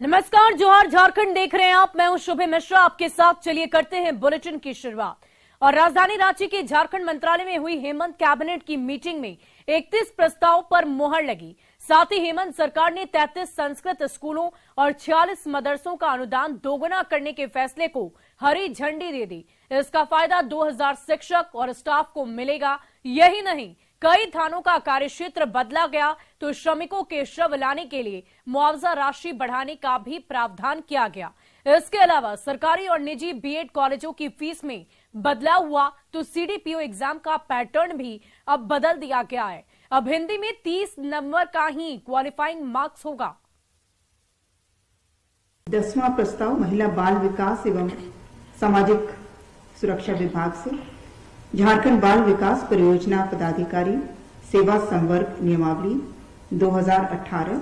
नमस्कार, जोहार झारखंड देख रहे हैं आप। मैं हूं शुभे मिश्रा आपके साथ। चलिए करते हैं बुलेटिन की शुरुआत। और राजधानी रांची के झारखंड मंत्रालय में हुई हेमंत कैबिनेट की मीटिंग में 31 प्रस्ताव पर मुहर लगी। साथ ही हेमंत सरकार ने 33 संस्कृत स्कूलों और 46 मदरसों का अनुदान दोगुना करने के फैसले को हरी झंडी दे दी। इसका फायदा 2000 शिक्षक और स्टाफ को मिलेगा। यही नहीं, कई थानों का कार्यक्षेत्र बदला गया तो श्रमिकों के शव लाने के लिए मुआवजा राशि बढ़ाने का भी प्रावधान किया गया। इसके अलावा सरकारी और निजी बीएड कॉलेजों की फीस में बदलाव हुआ तो सीडीपीओ एग्जाम का पैटर्न भी अब बदल दिया गया है। अब हिंदी में 30 नंबर का ही क्वालिफाइंग मार्क्स होगा। 10वां प्रस्ताव महिला बाल विकास एवं सामाजिक सुरक्षा विभाग से झारखंड बाल विकास परियोजना पदाधिकारी सेवा संवर्ग नियमावली 2018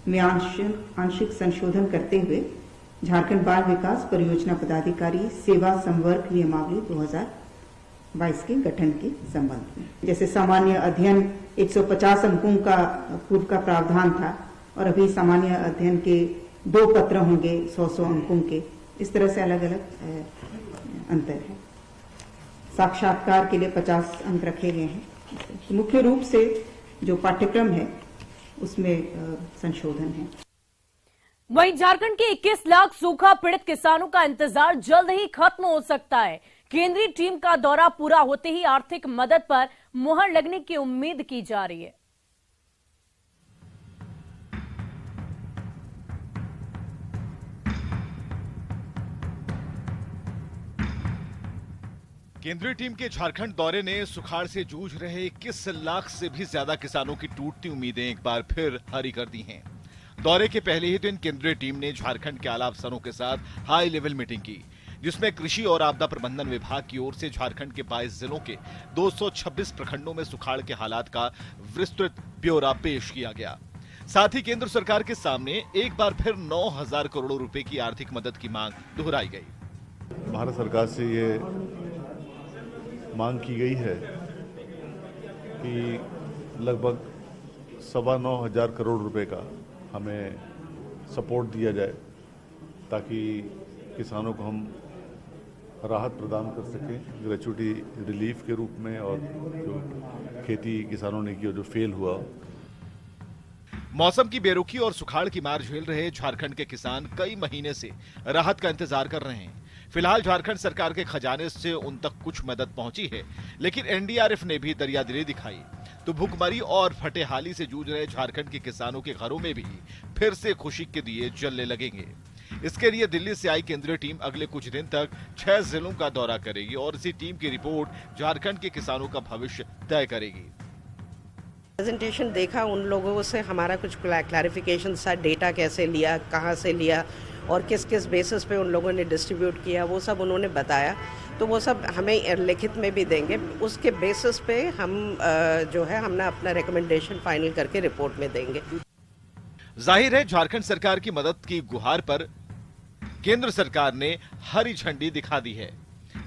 में आंशिक संशोधन करते हुए झारखंड बाल विकास परियोजना पदाधिकारी सेवा संवर्ग नियमावली 2022 के गठन के संबंध में, जैसे सामान्य अध्ययन 150 अंकों का पूर्व का प्रावधान था और अभी सामान्य अध्ययन के 2 पत्र होंगे 100 अंकों के। इस तरह से अलग अलग अंतर है। साक्षात्कार के लिए 50 अंक रखे गए हैं। मुख्य रूप से जो पाठ्यक्रम है उसमें संशोधन है। वहीं झारखंड के 21 लाख सूखा पीड़ित किसानों का इंतजार जल्द ही खत्म हो सकता है। केंद्रीय टीम का दौरा पूरा होते ही आर्थिक मदद पर मुहर लगने की उम्मीद की जा रही है। केंद्रीय टीम के झारखंड दौरे ने सुखाड़ से जूझ रहे 21 लाख से भी ज्यादा किसानों की टूटती उम्मीदें एक बार फिर हरी कर दी हैं। दौरे के पहले ही दिन केंद्रीय टीम ने झारखंड के आला अफसरों के साथ हाई लेवल मीटिंग की, जिसमें कृषि और आपदा प्रबंधन विभाग की ओर से झारखंड के 22 जिलों के 226 प्रखंडों में सुखाड़ के हालात का विस्तृत ब्यौरा पेश किया गया। साथ ही केंद्र सरकार के सामने एक बार फिर 9,000 करोड़ रुपए की आर्थिक मदद की मांग दोहराई गई। भारत सरकार से ये मांग की गई है कि लगभग 9,500 करोड़ रुपए का हमें सपोर्ट दिया जाए ताकि किसानों को हम राहत प्रदान कर सकें ग्रेचुइटी रिलीफ के रूप में, और जो खेती किसानों ने की और जो फेल हुआ। मौसम की बेरुखी और सुखाड़ की मार झेल रहे झारखंड के किसान कई महीने से राहत का इंतजार कर रहे हैं। फिलहाल झारखंड सरकार के खजाने से उन तक कुछ मदद पहुंची है, लेकिन एनडीआरएफ ने भी दरियादिली दिखाई तो भूखमरी और फटेहाली से जूझ रहे झारखंड के किसानों के घरों में भी फिर से खुशी के दिए जलने लगेंगे। इसके लिए दिल्ली से आई केंद्रीय टीम अगले कुछ दिन तक 6 जिलों का दौरा करेगी और इसी टीम की रिपोर्ट झारखंड के किसानों का भविष्य तय करेगी। प्रेजेंटेशन देखा उन लोगों से, हमारा कुछ क्लैरिफिकेशन था, डेटा कैसे लिया, कहाँ से लिया और किस किस बेसिस पे उन लोगों ने डिस्ट्रीब्यूट किया, वो सब उन्होंने बताया। तो वो सब हमें लिखित में भी देंगे। उसके बेसिस पे हम जो है हमने अपना रिकमेंडेशन फाइनल करके रिपोर्ट में देंगे। जाहिर है झारखंड सरकार की मदद की गुहार पर केंद्र सरकार ने हरी झंडी दिखा दी है,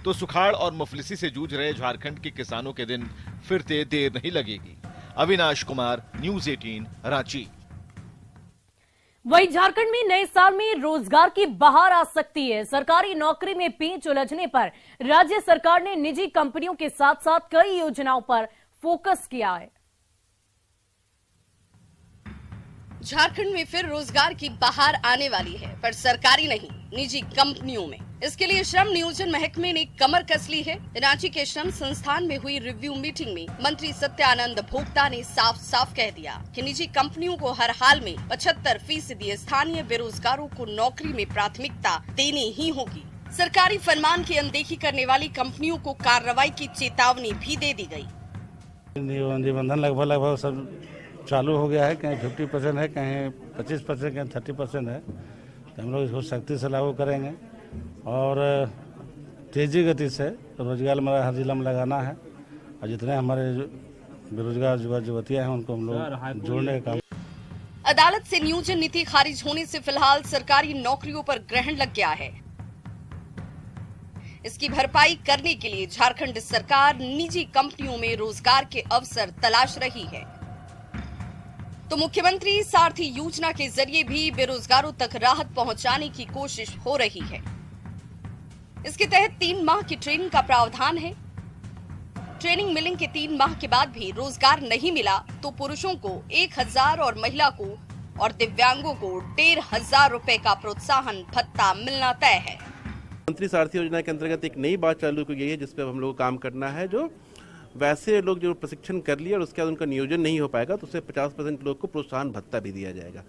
तो सुखाड़ और मुफलिसी से जूझ रहे झारखंड के किसानों के दिन फिरते देर नहीं लगेगी। अविनाश कुमार, न्यूज़ 18, रांची। वहीं झारखंड में नए साल में रोजगार की बहार आ सकती है। सरकारी नौकरी में पेंच उलझने पर राज्य सरकार ने निजी कंपनियों के साथ साथ कई योजनाओं पर फोकस किया है। झारखंड में फिर रोजगार की बहार आने वाली है, पर सरकारी नहीं, निजी कंपनियों में। इसके लिए श्रम नियोजन महकमे ने कमर कस ली है। रांची के श्रम संस्थान में हुई रिव्यू मीटिंग में मंत्री सत्यानंद भोक्ता ने साफ साफ कह दिया कि निजी कंपनियों को हर हाल में 75% स्थानीय बेरोजगारों को नौकरी में प्राथमिकता देनी ही होगी। सरकारी फरमान की अनदेखी करने वाली कंपनियों को कार्रवाई की चेतावनी भी दे दी गयी। निबंधन लगभग सब चालू हो गया है, कहीं 50% है, कहीं 25%, कहीं 30% है। तो हम लोग इसको सख्ती से लागू करेंगे और तेजी गति से रोजगार हमारा हर जिला में लगाना है और जितने हमारे बेरोजगार युवा युवतियाँ हैं उनको हम लोग जोड़ने का काम। अदालत से नियोजन नीति खारिज होने से फिलहाल सरकारी नौकरियों पर ग्रहण लग गया है। इसकी भरपाई करने के लिए झारखंड सरकार निजी कंपनियों में रोजगार के अवसर तलाश रही है। तो मुख्यमंत्री सारथी योजना के जरिए भी बेरोजगारों तक राहत पहुंचाने की कोशिश हो रही है। इसके तहत 3 माह की ट्रेनिंग का प्रावधान है। ट्रेनिंग मिलने के 3 माह के बाद भी रोजगार नहीं मिला तो पुरुषों को 1000 और महिला को और दिव्यांगों को 1500 रुपए का प्रोत्साहन भत्ता मिलना तय है। मंत्री सारथी योजना के अंतर्गत एक नई बात चालू की गई है जिस पर हम लोग को काम करना है। जो वैसे लोग जो प्रशिक्षण कर लिया और उसके बाद उनका नियोजन नहीं हो पाएगा तो उसे 50% लोग को प्रोत्साहन भत्ता भी दिया जाएगा।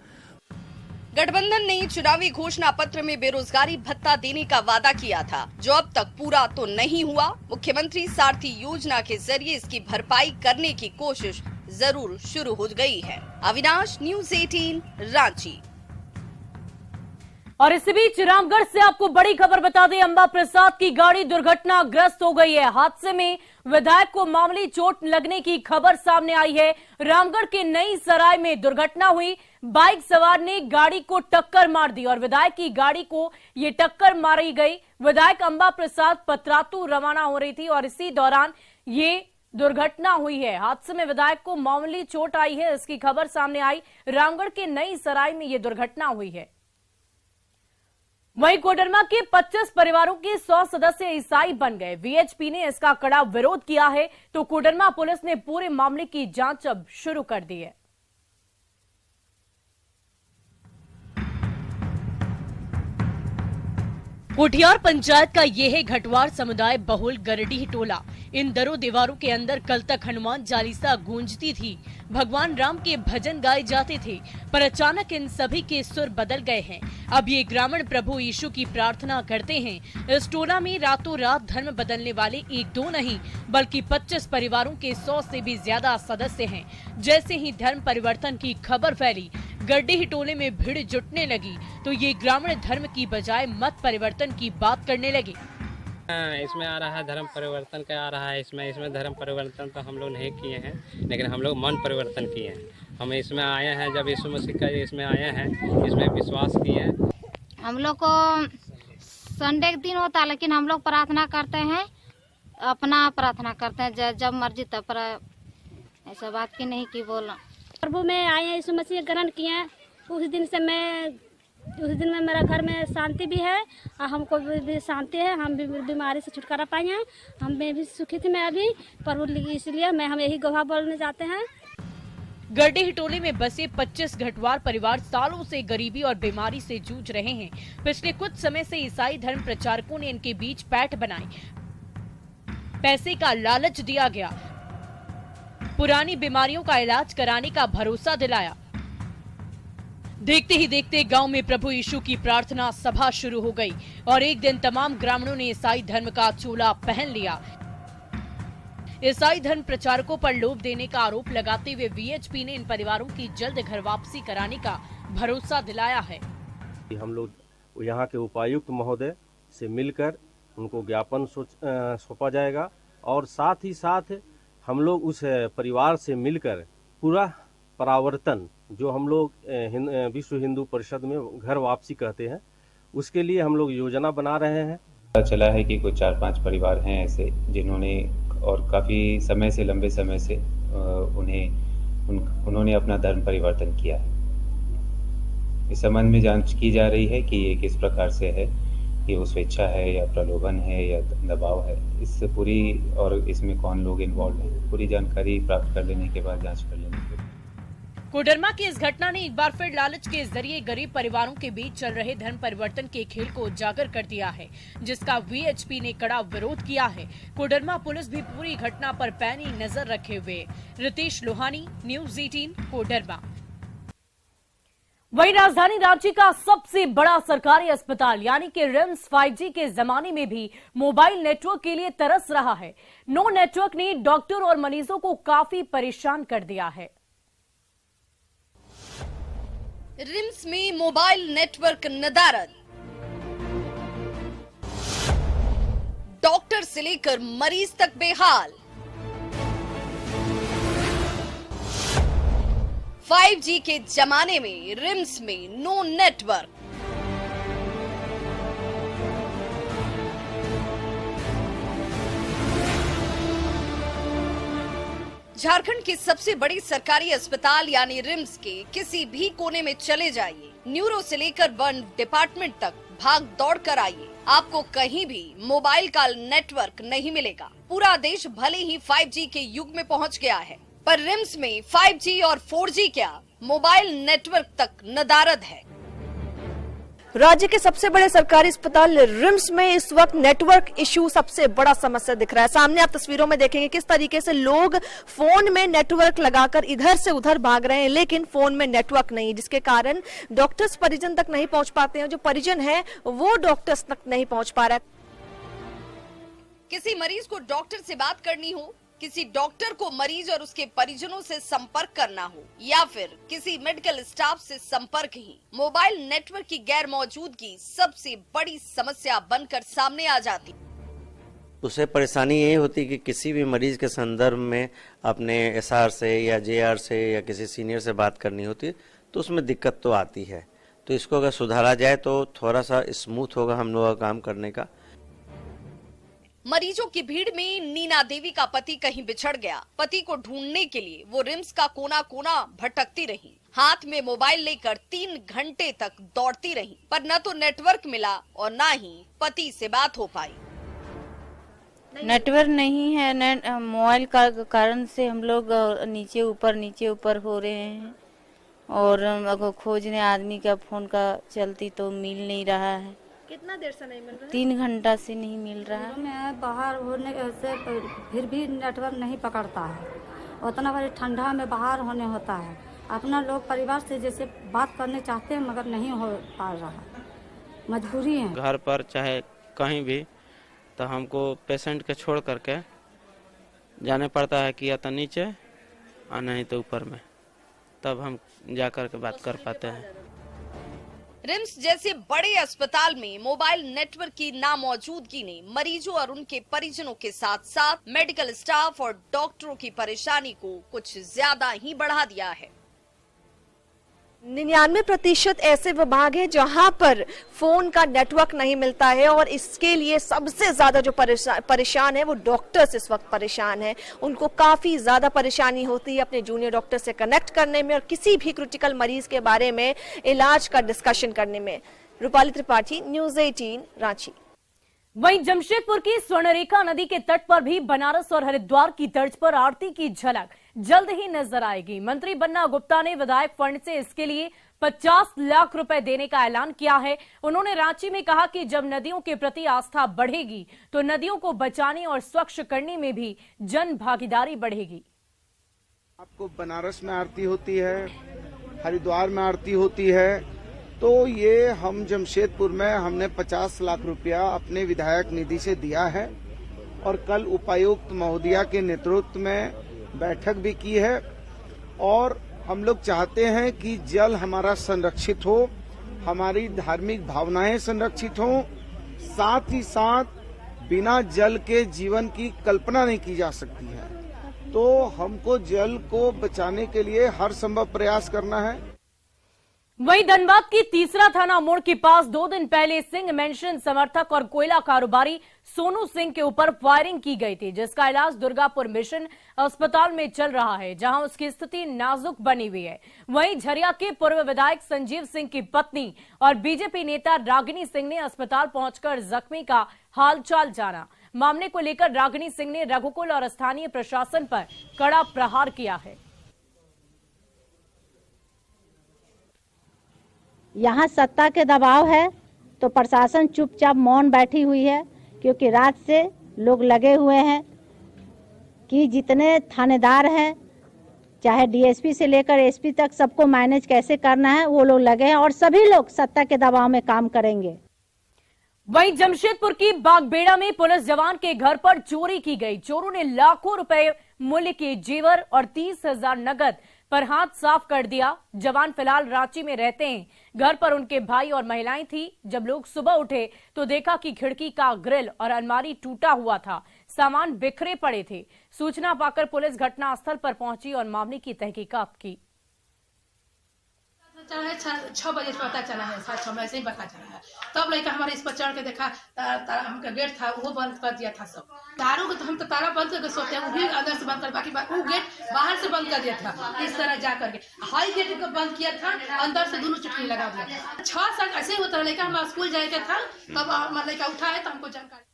गठबंधन ने चुनावी घोषणा पत्र में बेरोजगारी भत्ता देने का वादा किया था, जो अब तक पूरा तो नहीं हुआ। मुख्यमंत्री सारथी योजना के जरिए इसकी भरपाई करने की कोशिश जरूर शुरू हो गई है। अविनाश, न्यूज़ 18, रांची। और इसी बीच रामगढ़ से आपको बड़ी खबर बता दें, अंबा प्रसाद की गाड़ी दुर्घटनाग्रस्त हो गई है। हादसे में विधायक को मामूली चोट लगने की खबर सामने आई है। रामगढ़ के नई सराय में दुर्घटना हुई। बाइक सवार ने गाड़ी को टक्कर मार दी और विधायक की गाड़ी को ये टक्कर मारी गई। विधायक अंबा प्रसाद पतरातू रवाना हो रही थी और इसी दौरान ये दुर्घटना हुई है। हादसे में विधायक को मामूली चोट आई है, इसकी खबर सामने आई। रामगढ़ के नई सराय में ये दुर्घटना हुई है। वहीं कोडरमा के 25 परिवारों के 100 सदस्य ईसाई बन गए। वीएचपी ने इसका कड़ा विरोध किया है तो कोडरमा पुलिस ने पूरे मामले की जांच अब शुरू कर दी है। कोठियार पंचायत का यह है घटवार समुदाय बहुल गरडीह टोला। इन दरो दीवारों के अंदर कल तक हनुमान चालीसा गूंजती थी, भगवान राम के भजन गाए जाते थे, पर अचानक इन सभी के सुर बदल गए हैं। अब ये ग्रामीण प्रभु यीशु की प्रार्थना करते हैं। इस टोला में रातों रात धर्म बदलने वाले 1-2 नहीं बल्कि 25 परिवारों के 100 से भी ज्यादा सदस्य हैं। जैसे ही धर्म परिवर्तन की खबर फैली, गरडीह टोले में भीड़ जुटने लगी तो ये ग्रामीण धर्म की बजाय मत परिवर्तन की बात करने लगे। इसमें आ रहा है धर्म परिवर्तन का आ रहा है। इसमें धर्म परिवर्तन तो हम लोग नहीं किए हैं, लेकिन हम लोग मन परिवर्तन किए हैं। हम इसमें आए हैं, जब यीशु मसीह का इसमें आए हैं, इसमें विश्वास किए हैं। हम लोग को संडे के दिन होता है, लेकिन हम लोग प्रार्थना करते हैं, अपना प्रार्थना करते हैं जब मर्जी तब। पर ऐसा बात की नहीं कि बोलना प्रभु में आए हैं, यीशु मसीह ग्रहण किए हैं। उस दिन में मेरा घर में शांति भी है और हमको भी शांति है। हम भी बीमारी से छुटकारा पाए हैं। हम भी सुखी थी मैं अभी प्रभु, इसलिए हम यही गवाह बोलने जाते हैं। गरडीह टोले में बसे 25 घटवार परिवार सालों से गरीबी और बीमारी से जूझ रहे हैं। पिछले कुछ समय से ईसाई धर्म प्रचारकों ने इनके बीच पैठ बनाई, पैसे का लालच दिया गया, पुरानी बीमारियों का इलाज कराने का भरोसा दिलाया। देखते ही देखते गांव में प्रभु यीशु की प्रार्थना सभा शुरू हो गई और एक दिन तमाम ग्रामीणों ने ईसाई धर्म का चोला पहन लिया। ईसाई धर्म प्रचारकों पर लोभ देने का आरोप लगाते हुए वीएचपी ने इन परिवारों की जल्द घर वापसी कराने का भरोसा दिलाया है। हम लोग यहाँ के उपायुक्त महोदय से मिलकर उनको ज्ञापन सौंपा जाएगा और साथ ही साथ हम लोग उस परिवार से मिलकर पूरा परावर्तन, जो हम लोग विश्व हिंदू परिषद में घर वापसी कहते हैं, उसके लिए हम लोग योजना बना रहे हैं। पता चला है कि कुछ 4-5 परिवार हैं ऐसे जिन्होंने और काफ़ी समय से, लंबे समय से उन्होंने अपना धर्म परिवर्तन किया है। इस संबंध में जांच की जा रही है कि ये किस प्रकार से है, कि वो स्वेच्छा है या प्रलोभन है या दबाव है। इससे पूरी और इसमें कौन लोग इन्वॉल्व हैं, पूरी जानकारी प्राप्त कर लेने के बाद जांच कर लेने के बाद। कोडरमा की इस घटना ने एक बार फिर लालच के जरिए गरीब परिवारों के बीच चल रहे धर्म परिवर्तन के खेल को उजागर कर दिया है, जिसका वीएचपी ने कड़ा विरोध किया है। कोडरमा पुलिस भी पूरी घटना पर पैनी नजर रखे हुए। रितेश लोहानी, न्यूज़ 18, कोडरमा। वहीं राजधानी रांची का सबसे बड़ा सरकारी अस्पताल यानी कि रिम्स 5G के जमाने में भी मोबाइल नेटवर्क के लिए तरस रहा है। नो नेटवर्क ने डॉक्टर और मरीजों को काफी परेशान कर दिया है। रिम्स में मोबाइल नेटवर्क नदारद, डॉक्टर से लेकर मरीज तक बेहाल। 5G के जमाने में रिम्स में नो नेटवर्क। झारखंड के सबसे बड़ी सरकारी अस्पताल यानी रिम्स के किसी भी कोने में चले जाइए, न्यूरो से लेकर वन डिपार्टमेंट तक भाग दौड़ कर आइए, आपको कहीं भी मोबाइल का नेटवर्क नहीं मिलेगा। पूरा देश भले ही 5G के युग में पहुंच गया है, पर रिम्स में 5G और 4G क्या, मोबाइल नेटवर्क तक नदारद है। राज्य के सबसे बड़े सरकारी अस्पताल रिम्स में इस वक्त नेटवर्क इशू सबसे बड़ा समस्या दिख रहा है। सामने आप तस्वीरों में देखेंगे किस तरीके से लोग फोन में नेटवर्क लगाकर इधर से उधर भाग रहे हैं, लेकिन फोन में नेटवर्क नहीं, जिसके कारण डॉक्टर्स परिजन तक नहीं पहुंच पाते हैं। जो परिजन है वो डॉक्टर्स तक नहीं पहुंच पा रहा है। किसी मरीज को डॉक्टर से बात करनी हो, किसी डॉक्टर को मरीज और उसके परिजनों से संपर्क करना हो, या फिर किसी मेडिकल स्टाफ से संपर्क ही, मोबाइल नेटवर्क की गैर मौजूदगी सबसे बड़ी समस्या बनकर सामने आ जाती। उसे परेशानी यही होती कि किसी भी मरीज के संदर्भ में अपने SR से या JR से या किसी सीनियर से बात करनी होती है तो उसमें दिक्कत तो आती है। तो इसको अगर सुधारा जाए तो थोड़ा सा स्मूथ होगा हम लोगों का काम करने का। मरीजों की भीड़ में नीना देवी का पति कहीं बिछड़ गया। पति को ढूंढने के लिए वो रिम्स का कोना कोना भटकती रही, हाथ में मोबाइल लेकर 3 घंटे तक दौड़ती रही, पर न तो नेटवर्क मिला और न ही पति से बात हो पाई। नेटवर्क नहीं है, मोबाइल का कारण से हम लोग नीचे ऊपर हो रहे हैं, और अगर खोजने आदमी का फोन का चलती तो मिल नहीं रहा है। कितना देर से नहीं मिल रहा है? 3 घंटा से नहीं मिल रहा है। मैं बाहर होने से फिर भी नेटवर्क नहीं पकड़ता है, उतना बड़ी ठंडा में बाहर होने होता है। अपना लोग परिवार से जैसे बात करने चाहते हैं मगर नहीं हो पा रहा, मजबूरी है। घर पर चाहे कहीं भी तो हमको पेशेंट के छोड़ करके जाने पड़ता है कि या तो नीचे और नहीं तो ऊपर में, तब हम जा कर के बात कर पाते हैं। रिम्स जैसे बड़े अस्पताल में मोबाइल नेटवर्क की नामौजूदगी ने मरीजों और उनके परिजनों के साथ साथ मेडिकल स्टाफ और डॉक्टरों की परेशानी को कुछ ज्यादा ही बढ़ा दिया है। 99% ऐसे विभाग हैं जहां पर फोन का नेटवर्क नहीं मिलता है, और इसके लिए सबसे ज्यादा जो परेशान है वो डॉक्टर्स इस वक्त परेशान हैं। उनको काफी ज्यादा परेशानी होती है अपने जूनियर डॉक्टर से कनेक्ट करने में और किसी भी क्रिटिकल मरीज के बारे में इलाज का डिस्कशन करने में। रूपाली त्रिपाठी, न्यूज़ 18, रांची। वहीं जमशेदपुर की स्वर्णरेखा नदी के तट पर भी बनारस और हरिद्वार की तर्ज पर आरती की झलक जल्द ही नजर आएगी। मंत्री बन्ना गुप्ता ने विधायक फंड से इसके लिए 50 लाख रुपए देने का ऐलान किया है। उन्होंने रांची में कहा कि जब नदियों के प्रति आस्था बढ़ेगी तो नदियों को बचाने और स्वच्छ करने में भी जन भागीदारी बढ़ेगी। आपको बनारस में आरती होती है, हरिद्वार में आरती होती है, तो ये हम जमशेदपुर में हमने 50 लाख रुपया अपने विधायक निधि से दिया है, और कल उपायुक्त महोदया के नेतृत्व में बैठक भी की है। और हम लोग चाहते हैं कि जल हमारा संरक्षित हो, हमारी धार्मिक भावनाएं संरक्षित हो, साथ ही साथ बिना जल के जीवन की कल्पना नहीं की जा सकती है। तो हमको जल को बचाने के लिए हर संभव प्रयास करना है। वहीं धनबाद की तीसरा थाना मोड़ के पास 2 दिन पहले सिंह मेंशन समर्थक और कोयला कारोबारी सोनू सिंह के ऊपर फायरिंग की गई थी, जिसका इलाज दुर्गापुर मिशन अस्पताल में चल रहा है, जहां उसकी स्थिति नाजुक बनी हुई है। वहीं झरिया के पूर्व विधायक संजीव सिंह की पत्नी और बीजेपी नेता रागिनी सिंह ने अस्पताल पहुंचकर जख्मी का हालचाल जाना। मामले को लेकर रागिनी सिंह ने रघुकुल और स्थानीय प्रशासन पर कड़ा प्रहार किया है। यहाँ सत्ता के दबाव है तो प्रशासन चुपचाप मौन बैठी हुई है, क्योंकि रात से लोग लगे हुए हैं कि जितने थानेदार हैं, चाहे डीएसपी से लेकर एसपी तक, सबको मैनेज कैसे करना है वो लोग लगे हैं, और सभी लोग सत्ता के दबाव में काम करेंगे। वहीं जमशेदपुर की बागबेड़ा में पुलिस जवान के घर पर चोरी की गई। चोरों ने लाखों रुपए मूल्य के जेवर और 30,000 नगद पर हाथ साफ कर दिया। जवान फिलहाल रांची में रहते हैं। घर पर उनके भाई और महिलाएं थी। जब लोग सुबह उठे तो देखा कि खिड़की का ग्रिल और अलमारी टूटा हुआ था, सामान बिखरे पड़े थे। सूचना पाकर पुलिस घटनास्थल पर पहुंची और मामले की तहकीकात की। चला है 6 बजे पता चला है, 6:30 में ऐसे ही पता चला है। तब लड़का हमारे इस पर चढ़ के देखा, हमका गेट था वो बंद कर दिया था सब। तारों को तो हम तो ताला बंद करके सोते हैं, वो भी अंदर से बंद कर, बाकी वो गेट बाहर से बंद कर दिया था। इस तरह जा करके हाई गेट को बंद किया था, अंदर से दोनों चुटकी लगा दिया था। 6 साल ऐसे ही होता है। लड़का हमारा स्कूल जाए था, तब हमारा लड़का उठा है तो हमको जानकारी।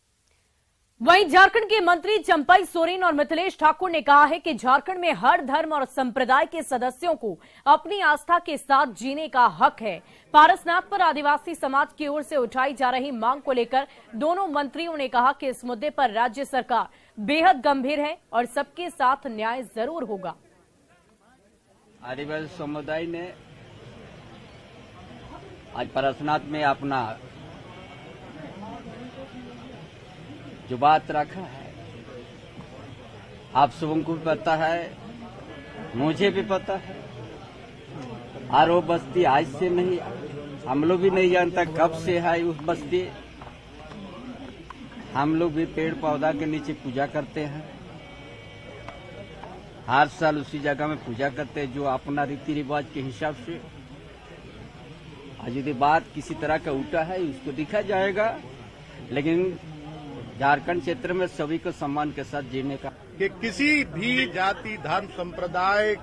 वहीं झारखंड के मंत्री चंपई सोरेन और मिथिलेश ठाकुर ने कहा है कि झारखंड में हर धर्म और संप्रदाय के सदस्यों को अपनी आस्था के साथ जीने का हक है। पारसनाथ पर आदिवासी समाज की ओर से उठाई जा रही मांग को लेकर दोनों मंत्रियों ने कहा कि इस मुद्दे पर राज्य सरकार बेहद गंभीर है और सबके साथ न्याय जरूर होगा। आदिवासी समुदाय ने आज पारसनाथ में अपना जो बात रखा है, आप सबों को भी पता है, मुझे भी पता है। और वो बस्ती आज से नहीं, हम लोग भी नहीं जानता कब से है उस बस्ती। हम लोग भी पेड़ पौधा के नीचे पूजा करते हैं, हर साल उसी जगह में पूजा करते हैं जो अपना रीति रिवाज के हिसाब से। आज यदि बात किसी तरह का उल्टा है उसको देखा जाएगा, लेकिन झारखंड क्षेत्र में सभी को सम्मान के साथ जीने का कि किसी भी जाति धर्म संप्रदाय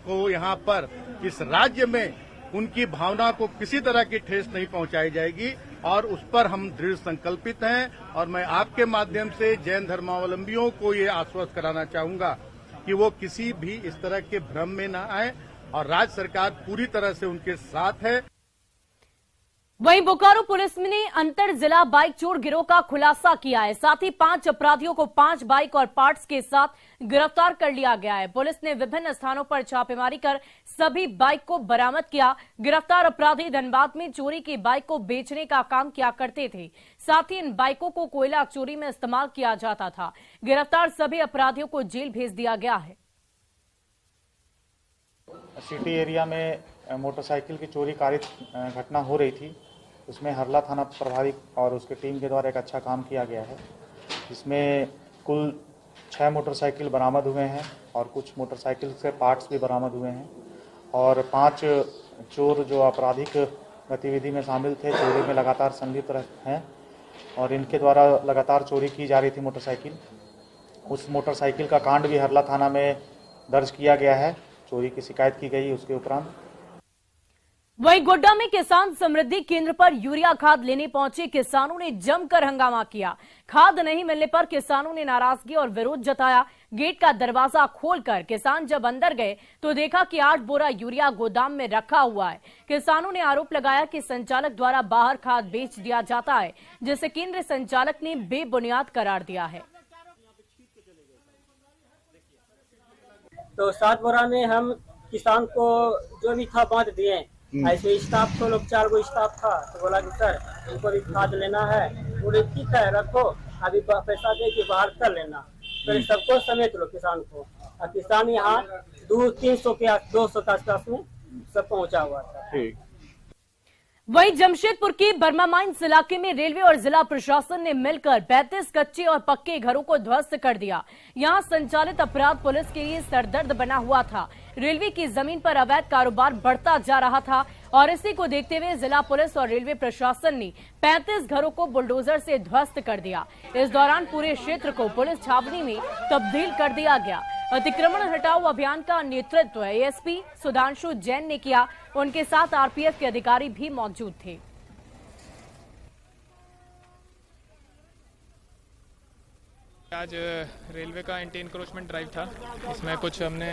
को यहाँ पर इस राज्य में उनकी भावना को किसी तरह की ठेस नहीं पहुंचाई जाएगी और उस पर हम दृढ़ संकल्पित हैं। और मैं आपके माध्यम से जैन धर्मावलंबियों को ये आश्वस्त कराना चाहूंगा कि वो किसी भी इस तरह के भ्रम में न आए और राज्य सरकार पूरी तरह से उनके साथ है। वहीं बोकारो पुलिस ने अंतर जिला बाइक चोर गिरोह का खुलासा किया है। साथ ही 5 अपराधियों को 5 बाइक और पार्ट्स के साथ गिरफ्तार कर लिया गया है। पुलिस ने विभिन्न स्थानों पर छापेमारी कर सभी बाइक को बरामद किया। गिरफ्तार अपराधी धनबाद में चोरी की बाइक को बेचने का काम किया करते थे। साथ ही इन बाइकों को कोयला चोरी में इस्तेमाल किया जाता था। गिरफ्तार सभी अपराधियों को जेल भेज दिया गया है। सिटी एरिया में मोटरसाइकिल की चोरी कारित घटना हो रही थी, उसमें हरला थाना प्रभारी और उसके टीम के द्वारा एक अच्छा काम किया गया है। इसमें कुल 6 मोटरसाइकिल बरामद हुए हैं और कुछ मोटरसाइकिल से पार्ट्स भी बरामद हुए हैं और 5 चोर जो आपराधिक गतिविधि में शामिल थे, चोरी में लगातार संलिप्त हैं और इनके द्वारा लगातार चोरी की जा रही थी मोटरसाइकिल। उस मोटरसाइकिल का कांड भी हरला थाना में दर्ज किया गया है, चोरी की शिकायत की गई उसके उपरांत। वहीं गोड्डा में किसान समृद्धि केंद्र पर यूरिया खाद लेने पहुंचे किसानों ने जमकर हंगामा किया। खाद नहीं मिलने पर किसानों ने नाराजगी और विरोध जताया। गेट का दरवाजा खोलकर किसान जब अंदर गए तो देखा कि 8 बोरा यूरिया गोदाम में रखा हुआ है। किसानों ने आरोप लगाया कि संचालक द्वारा बाहर खाद बेच दिया जाता है, जिसे केंद्र संचालक ने बेबुनियाद करार दिया है। तो 7 बोरा में हम किसान को जो भी था बांट दिए। ऐसे स्टाफ को लोग 4 गो स्टाफ था, तो बोला कि सर उनको भी खाद लेना है। बोले ठीक है रखो, अभी पैसा दे के बाहर कर लेना। तो सबको समेत लो किसान को, और किसान यहाँ 200 के आसपास में सब पहुँचा हुआ था। वहीं जमशेदपुर के बर्मा माइंस इलाके में रेलवे और जिला प्रशासन ने मिलकर 35 कच्चे और पक्के घरों को ध्वस्त कर दिया। यहां संचालित अपराध पुलिस के लिए सरदर्द बना हुआ था। रेलवे की जमीन पर अवैध कारोबार बढ़ता जा रहा था और इसी को देखते हुए जिला पुलिस और रेलवे प्रशासन ने 35 घरों को बुलडोजर से ध्वस्त कर दिया। इस दौरान पूरे क्षेत्र को पुलिस छावनी में तब्दील कर दिया गया। अतिक्रमण हटाओ अभियान का नेतृत्व एएसपी सुधांशु जैन ने किया। उनके साथ आरपीएफ के अधिकारी भी मौजूद थे। आज रेलवे का एंटी इंक्रोचमेंट ड्राइव था। इसमें कुछ हमने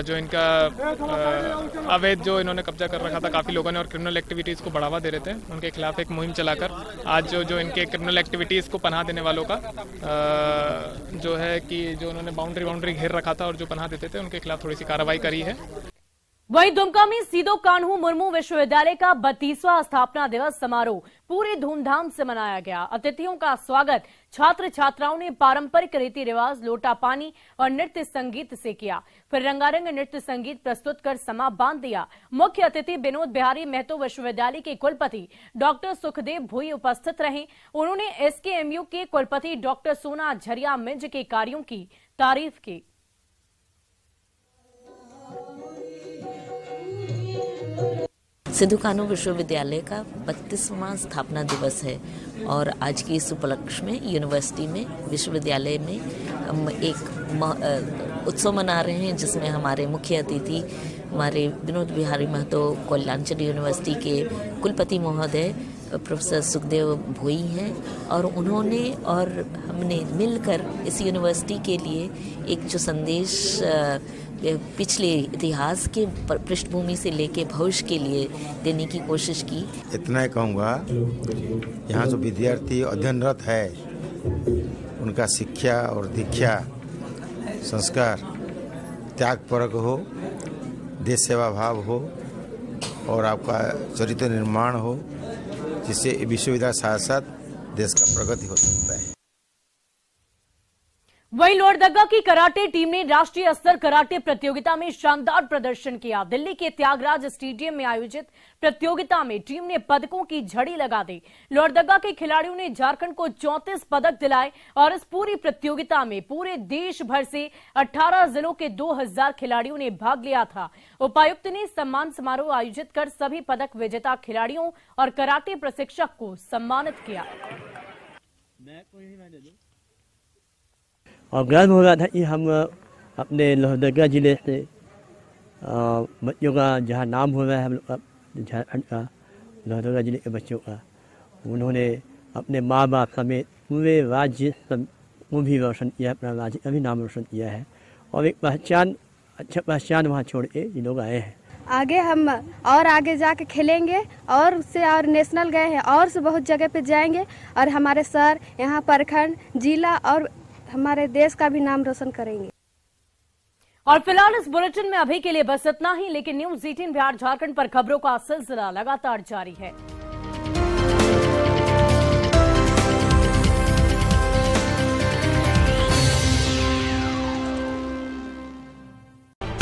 जो इनका अवैध जो इन्होंने कब्जा कर रखा था काफ़ी लोगों ने और क्रिमिनल एक्टिविटीज़ को बढ़ावा दे रहे थे, उनके खिलाफ एक मुहिम चलाकर आज जो इनके क्रिमिनल एक्टिविटीज़ को पनाह देने वालों का जो है कि जो उन्होंने बाउंड्री घेर रखा था और जो पनाह देते थे उनके खिलाफ थोड़ी सी कार्रवाई करी है। वहीं दुमका में सीदो कान्हू मुर्मू विश्वविद्यालय का 32वां स्थापना दिवस समारोह पूरे धूमधाम से मनाया गया। अतिथियों का स्वागत छात्र छात्राओं ने पारंपरिक रीति रिवाज, लोटा पानी और नृत्य संगीत से किया। फिर रंगारंग नृत्य संगीत प्रस्तुत कर समा बांध दिया। मुख्य अतिथि विनोद बिहारी महतो विश्वविद्यालय के कुलपति डॉक्टर सुखदेव भोई उपस्थित रहे। उन्होंने एसकेएमयू के कुलपति डॉक्टर सोना झरिया मिंज के कार्यों की तारीफ की। सिद्धू कानू विश्वविद्यालय का 32वां स्थापना दिवस है और आज की इस उपलक्ष्य में यूनिवर्सिटी में विश्वविद्यालय में हम एक उत्सव मना रहे हैं, जिसमें हमारे मुख्य अतिथि हमारे विनोद बिहारी महतो कल्याणचंद यूनिवर्सिटी के कुलपति महोदय प्रोफेसर सुखदेव भोई हैं और उन्होंने और हमने मिलकर इस यूनिवर्सिटी के लिए एक जो संदेश पिछले इतिहास के पृष्ठभूमि से लेके भविष्य के लिए देने की कोशिश की। इतना ही कहूँगा, यहाँ जो विद्यार्थी अध्ययनरत है उनका शिक्षा और दीक्षा संस्कार त्यागपरक हो, देश सेवा भाव हो और आपका चरित्र निर्माण हो, जिससे विश्वविद्यालय साथ साथ देश का प्रगति हो सकता है। वहीं लोहरदगा की कराटे टीम ने राष्ट्रीय स्तर कराटे प्रतियोगिता में शानदार प्रदर्शन किया। दिल्ली के त्यागराज स्टेडियम में आयोजित प्रतियोगिता में टीम ने पदकों की झड़ी लगा दी। लोहरदगा के खिलाड़ियों ने झारखंड को 34 पदक दिलाए और इस पूरी प्रतियोगिता में पूरे देश भर से 18 जिलों के 2000 खिलाड़ियों ने भाग लिया था। उपायुक्त ने सम्मान समारोह आयोजित कर सभी पदक विजेता खिलाड़ियों और कराटे प्रशिक्षक को सम्मानित किया। और गर्व हो रहा था कि हम अपने लोहरदगा जिले से बच्चों का जहाँ नाम हो रहा है, हम लोग झारखंड का लोहरदगा जिले के बच्चों का, उन्होंने अपने माँ बाप समेत पूरे राज्य को भी रोशन किया, अपना राज्य का भी नाम रोशन किया है और एक अच्छा पहचान वहाँ छोड़ के ये लोग आए हैं। आगे हम और आगे जाके खेलेंगे और उससे और नेशनल गए हैं और से बहुत जगह पे जाएंगे और हमारे सर यहाँ प्रखंड जिला और हमारे देश का भी नाम रोशन करेंगे। और फिलहाल इस बुलेटिन में अभी के लिए बस इतना ही, लेकिन न्यूज़ 18 बिहार झारखंड पर खबरों का सिलसिला लगातार जारी है।